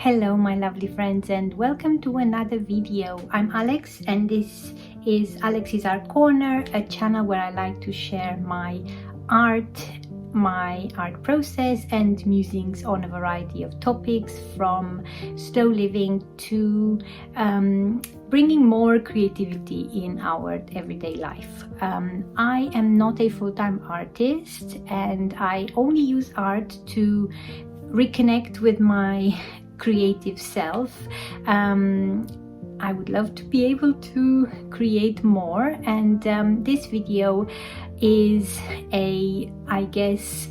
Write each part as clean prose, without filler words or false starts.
Hello my lovely friends, and welcome to another video. I'm Alex and this is Alex's Art Corner, a channel where I like to share my art process and musings on a variety of topics, from slow living to bringing more creativity in our everyday life. I am not a full-time artist and I only use art to reconnect with my creative self. I would love to be able to create more, and this video is I guess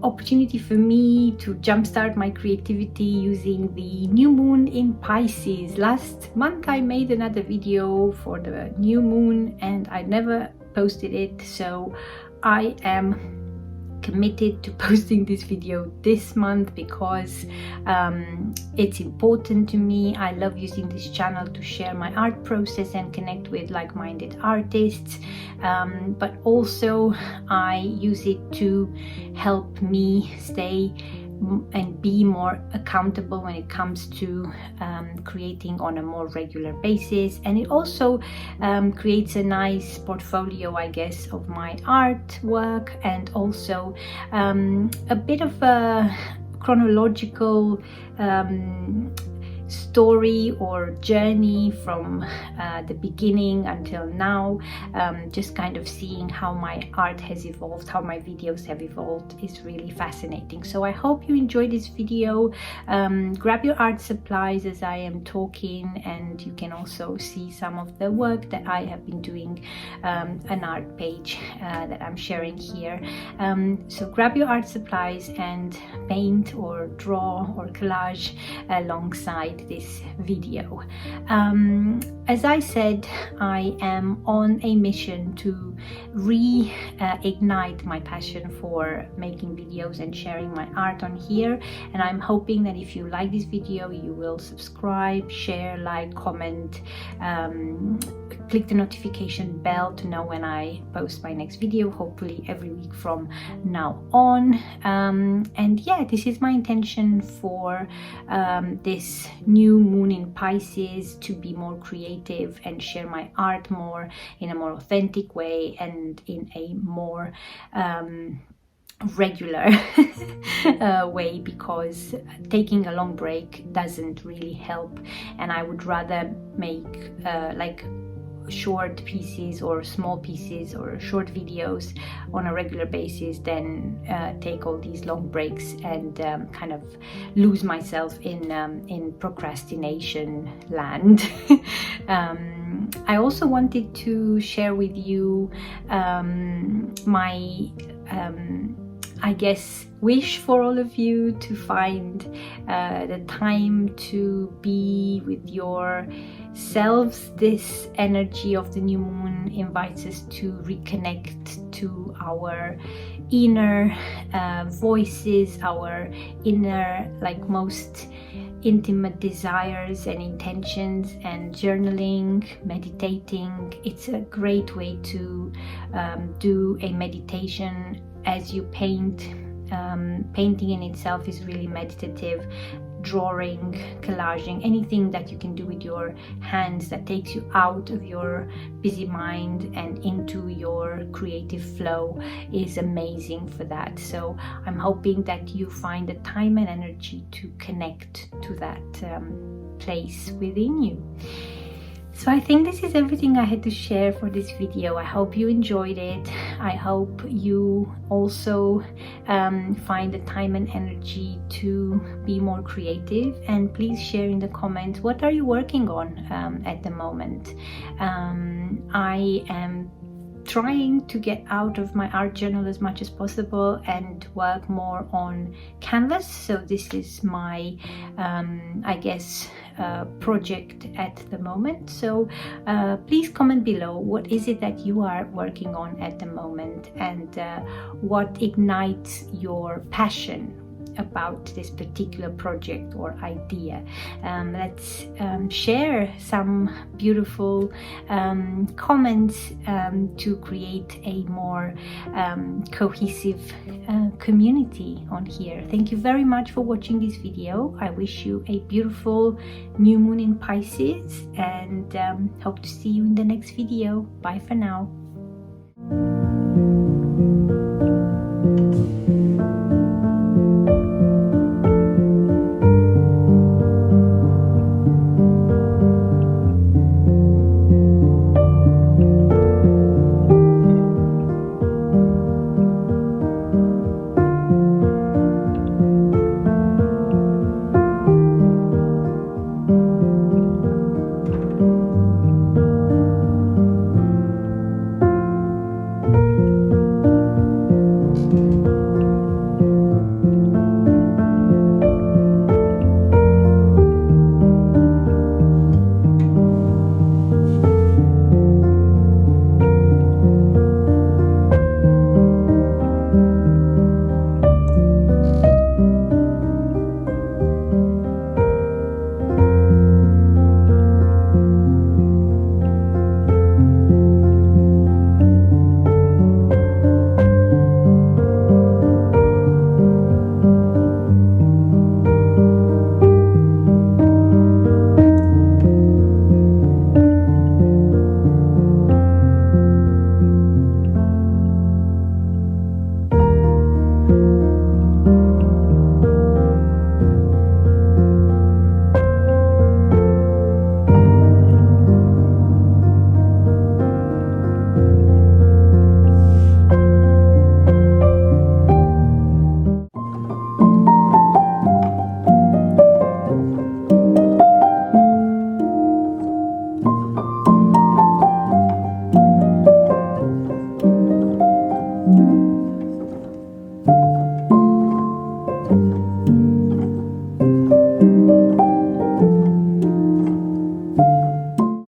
opportunity for me to jumpstart my creativity using the new moon in Pisces. Last month I made another video for the new moon and I never posted it, so I am committed to posting this video this month because it's important to me. I love using this channel to share my art process and connect with like-minded artists, but also I use it to help me stay and be more accountable when it comes to creating on a more regular basis, and it also creates a nice portfolio, I guess, of my artwork, and also a bit of a chronological story or journey from the beginning until now. Just kind of seeing how my art has evolved, how my videos have evolved is really fascinating. So I hope you enjoy this video. Grab your art supplies as I am talking, and you can also see some of the work that I have been doing, an art page that I'm sharing here. So grab your art supplies and paint or draw or collage alongside this video. As I said, I am on a mission to reignite my passion for making videos and sharing my art on here, and I'm hoping that if you like this video you will subscribe, share, like, comment, click the notification bell to know when I post my next video, hopefully every week from now on. And yeah, this is my intention for this new moon in Pisces, to be more creative and share my art more in a more authentic way and in a more regular way, because taking a long break doesn't really help, and I would rather make like short pieces or small pieces or short videos on a regular basis than take all these long breaks and kind of lose myself in procrastination land. I also wanted to share with you my I guess wish for all of you to find the time to be with yourselves. This energy of the new moon invites us to reconnect to our inner voices, our inner, like, most intimate desires and intentions, and journaling, meditating. It's a great way to do a meditation as you paint. Painting in itself is really meditative. Drawing, collaging, anything that you can do with your hands that takes you out of your busy mind and into your creative flow is amazing for that. So I'm hoping that you find the time and energy to connect to that place within you. So I think this is everything I had to share for this video. I hope you enjoyed it. I hope you also find the time and energy to be more creative, and please share in the comments, what are you working on at the moment? I am trying to get out of my art journal as much as possible and work more on canvas. So this is my I guess project at the moment. So please comment below, what is it that you are working on at the moment, and what ignites your passion about this particular project or idea. Let's share some beautiful comments to create a more cohesive community on here. Thank you very much for watching this video. I wish you a beautiful new moon in Pisces, and hope to see you in the next video. Bye for now.